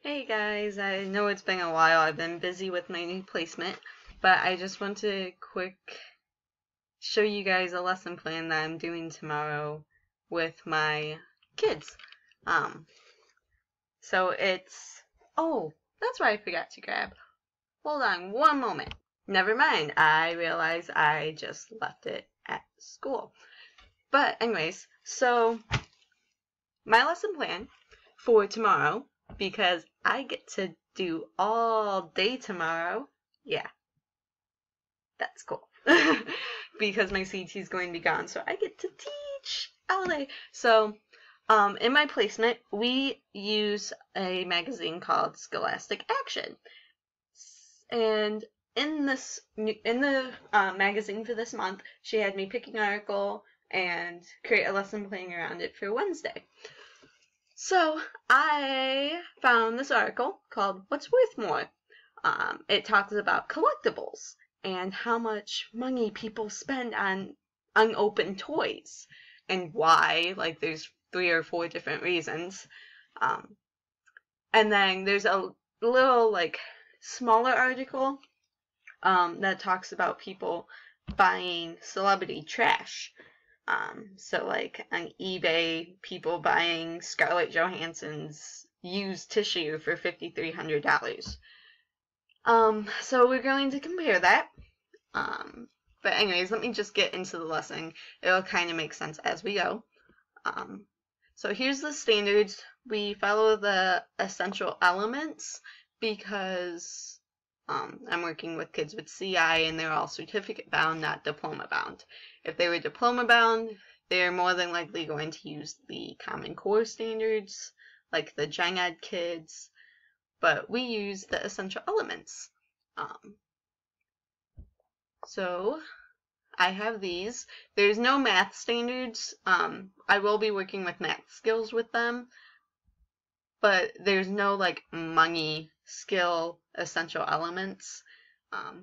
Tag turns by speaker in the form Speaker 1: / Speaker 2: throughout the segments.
Speaker 1: Hey guys, I know it's been a while. I've been busy with my new placement, but I just want to quick show you guys a lesson plan that I'm doing tomorrow with my kids. Um, oh, that's what I forgot to grab. Hold on one moment. Never mind, I realize I just left it at school. But anyways, so my lesson plan for tomorrow, because I get to do all day tomorrow. Yeah, that's cool. Because my CT is going to be gone, so I get to teach all day. So, in my placement, we use a magazine called Scholastic Action, and in the magazine for this month, she had me pick an article and create a lesson plan around it for Wednesday. So I found this article called What's Worth More. It talks about collectibles and how much money people spend on unopened toys and why. Like, there's 3 or 4 different reasons. And then there's a little, like, smaller article that talks about people buying celebrity trash. So like on eBay, people buying Scarlett Johansson's used tissue for $5,300. So we're going to compare that. But anyways, let me just get into the lesson. It'll kind of make sense as we go. So here's the standards. We follow the essential elements because I'm working with kids with CI and they're all certificate bound, not diploma bound. If they were diploma bound, they're more than likely going to use the Common Core standards, like the Gen Ed kids, but we use the essential elements. So I have these. There's no math standards. I will be working with math skills with them, but there's no like money skill essential elements,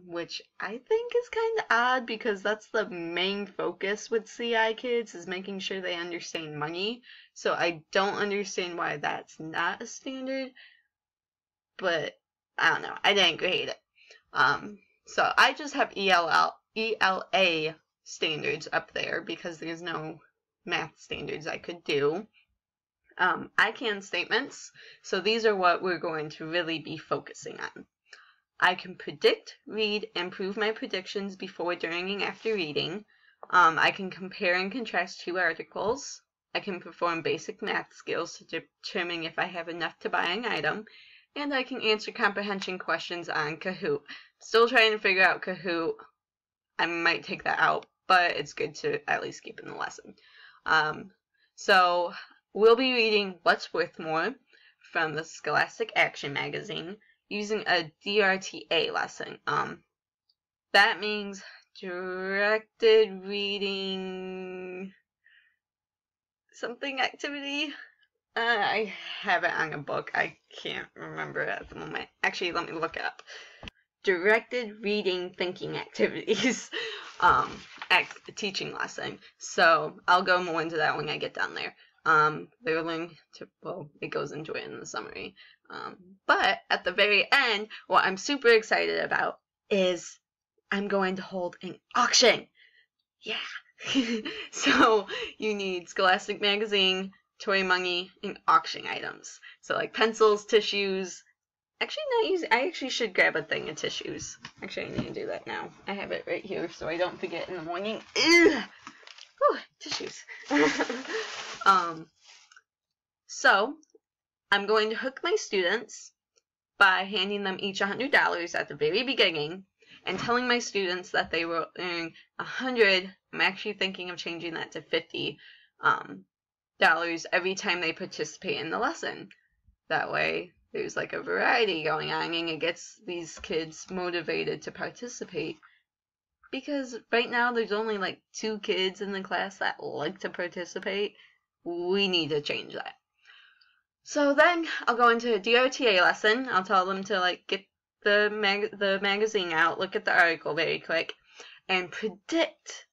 Speaker 1: which I think is kind of odd because that's the main focus with CI kids, is making sure they understand money. So I don't understand why that's not a standard, but I don't know. I didn't grade it. So I just have ELA standards up there because there's no math standards I could do. I can statements, so these are what we're going to really be focusing on. I can predict, read, and prove my predictions before, during, and after reading. I can compare and contrast 2 articles. I can perform basic math skills to determine if I have enough to buy an item. And I can answer comprehension questions on Kahoot. Still trying to figure out Kahoot. I might take that out, but it's good to at least keep in the lesson. So we'll be reading What's Worth More from the Scholastic Action magazine using a DRTA lesson. That means directed reading something activity. I have it on a book. I can't remember it at the moment. Actually, let me look it up. Directed reading thinking activities. Teaching lesson. So I'll go more into that when I get down there. They're linked to, well, it goes into it in the summary. But at the very end, what I'm super excited about is I'm going to hold an auction. Yeah. So you need Scholastic Magazine, toy money, and auction items. So like pencils, tissues. Actually, not use. I actually should grab a thing of tissues. Actually, I need to do that now. I have it right here so I don't forget in the morning. Ugh. Ooh, tissues. So I'm going to hook my students by handing them each $100 at the very beginning and telling my students that they will earn $100. I'm actually thinking of changing that to $50 every time they participate in the lesson. That way there's like a variety going on and it gets these kids motivated to participate. Because right now there's only like 2 kids in the class that like to participate. We need to change that. So then I'll go into a DOTA lesson. I'll tell them to like get the magazine out, look at the article very quick, and predict.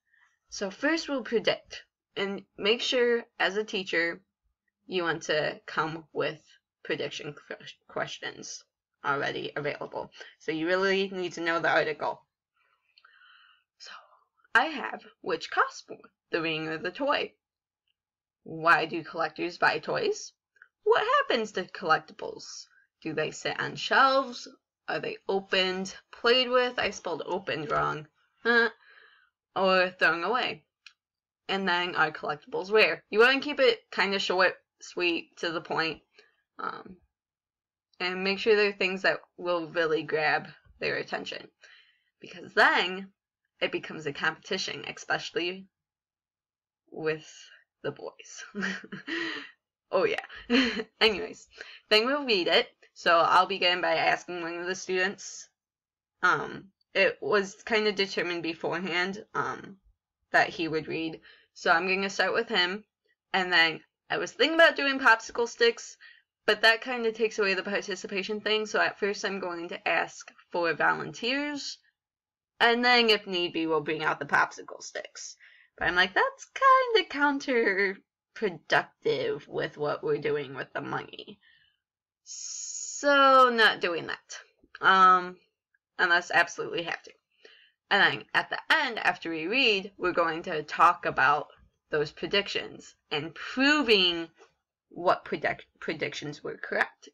Speaker 1: So first we'll predict, and make sure as a teacher you want to come with prediction questions already available. So you really need to know the article. So I have, which costs more, the ring or the toy? Why do collectors buy toys? What happens to collectibles? Do they sit on shelves? Are they opened, played with? I spelled opened wrong. Or thrown away? And then, are collectibles rare? You want to keep it kind of short, sweet, to the point. And make sure they're things that will really grab their attention. Because then, it becomes a competition, especially with the boys. Oh yeah. Anyways, then we'll read it. So I'll begin by asking one of the students. It was kind of determined beforehand that he would read. So I'm going to start with him. And then I was thinking about doing popsicle sticks, but that kind of takes away the participation thing. So at first I'm going to ask for volunteers. And then if need be, we'll bring out the popsicle sticks. But I'm like, that's kind of counterproductive with what we're doing with the money. So not doing that. Unless absolutely have to. And then at the end, after we read, we're going to talk about those predictions and proving what predictions were correct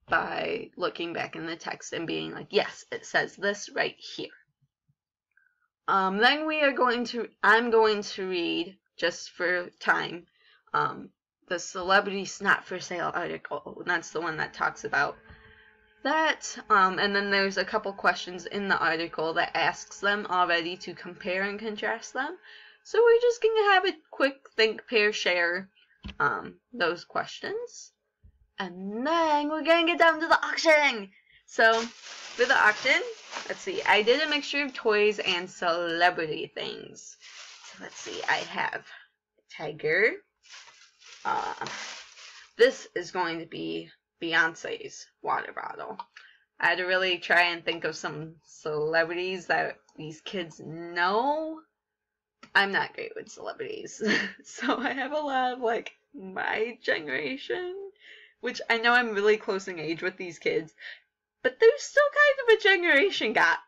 Speaker 1: by looking back in the text and being like, yes, it says this right here. Then I'm going to read, just for time, the Celebrity Not For Sale article. That's the one that talks about that. And then there's a couple questions in the article that asks them already to compare and contrast them. So we're just going to have a quick think, pair, share those questions. And then we're going to get down to the auction. So for the auction, let's see, I did a mixture of toys and celebrity things. So let's see, I have Tiger. This is going to be Beyonce's water bottle. I had to really try and think of some celebrities that these kids know. I'm not great with celebrities. So I have a lot of, like, my generation, which I know I'm really close in age with these kids, but there's still kind of a generation gap,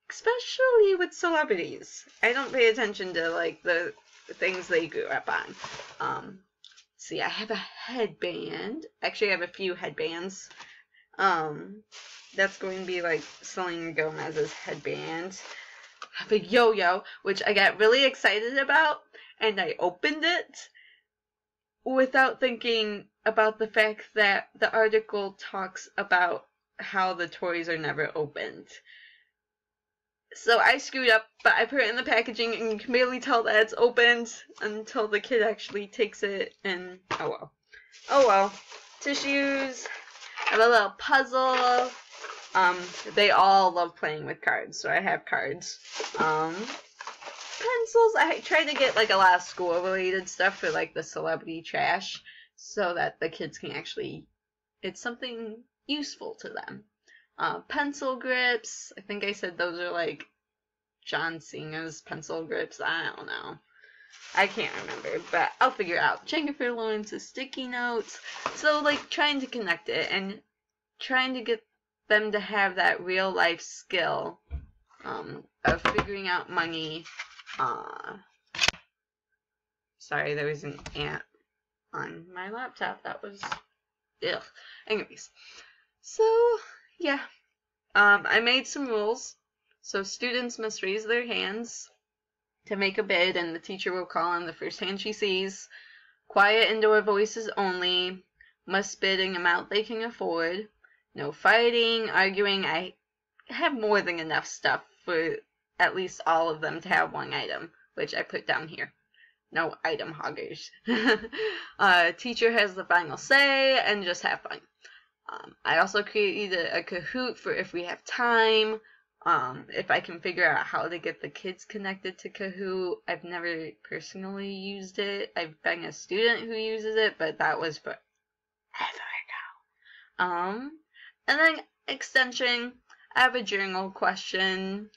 Speaker 1: especially with celebrities. I don't pay attention to, like, the things they grew up on. See, I have a headband. Actually, I have a few headbands. That's going to be, like, Selena Gomez's headband. I have a yo-yo, which I got really excited about, and I opened it without thinking about the fact that the article talks about how the toys are never opened. So I screwed up, but I put it in the packaging and you can barely tell that it's opened until the kid actually takes it, and oh well. Oh well. Tissues. I have a little puzzle. They all love playing with cards, so I have cards. Pencils. I try to get like a lot of school related stuff for like the celebrity trash so that the kids can actually, it's something useful to them. Pencil grips. I think I said those are like John Cena's pencil grips. I don't know. I can't remember, but I'll figure it out. Jennifer Lawrence's sticky notes. So like trying to connect it and trying to get them to have that real life skill of figuring out money. Sorry, there was an ant on my laptop. That was, ugh. Anyways, so yeah, I made some rules. So students must raise their hands to make a bid, and the teacher will call on the first hand she sees. Quiet indoor voices only. Must bid an amount they can afford. No fighting, arguing. I have more than enough stuff for at least all of them to have one item, which I put down here. No item hoggers. Teacher has the final say, and just have fun. I also created a Kahoot for if we have time. If I can figure out how to get the kids connected to Kahoot. I've never personally used it. I've been a student who uses it, but that was forever ago. And then extension. I have a journal question.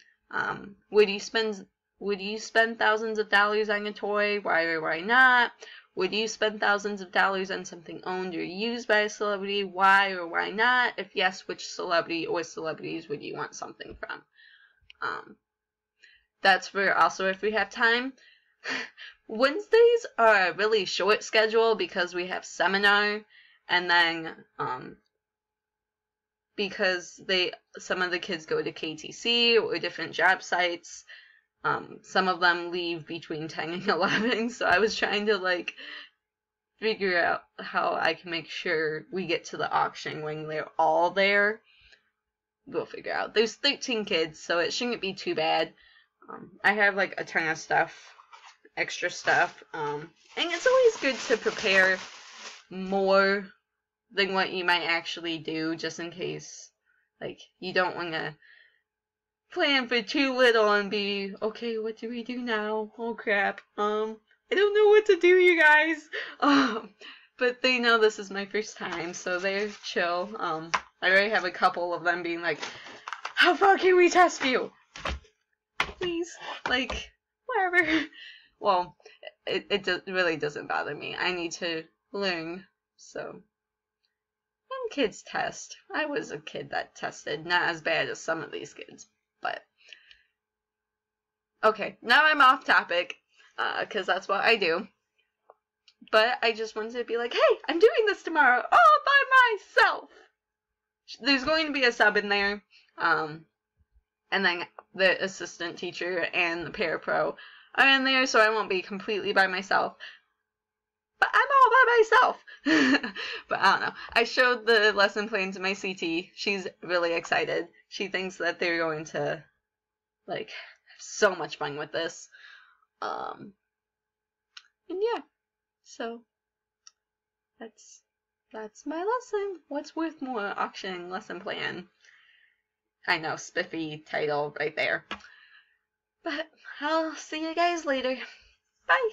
Speaker 1: Would you spend thousands of dollars on a toy? Why or why not? Would you spend thousands of dollars on something owned or used by a celebrity? Why or why not? If yes, which celebrity or celebrities would you want something from? That's for also if we have time. Wednesdays are a really short schedule because we have seminar, and then because some of the kids go to KTC or different job sites. Some of them leave between 10 and 11, so I was trying to like figure out how I can make sure we get to the auction when they're all there. We'll figure out. There's 13 kids, so it shouldn't be too bad. I have like a ton of stuff, extra stuff, and it's always good to prepare more than what you might actually do, just in case, like, you don't want to plan for too little and be, okay, what do we do now? Oh crap, I don't know what to do, you guys. But they know this is my first time, so they're chill. I already have a couple of them being like, how far can we test you? Please, like, whatever. Well, it really doesn't bother me. I need to learn, so. And kids test. I was a kid that tested, not as bad as some of these kids, but. Okay, now I'm off topic, because that's what I do. But I just wanted to be like, hey, I'm doing this tomorrow all by myself. There's going to be a sub in there, and then the assistant teacher and the parapro are in there, so I won't be completely by myself. But I'm all by myself. But I don't know. I showed the lesson plan to my CT. She's really excited. She thinks that they're going to, like, have so much fun with this. And yeah. So, that's my lesson. What's worth more? Auction lesson plan. I know, spiffy title right there. But I'll see you guys later. Bye!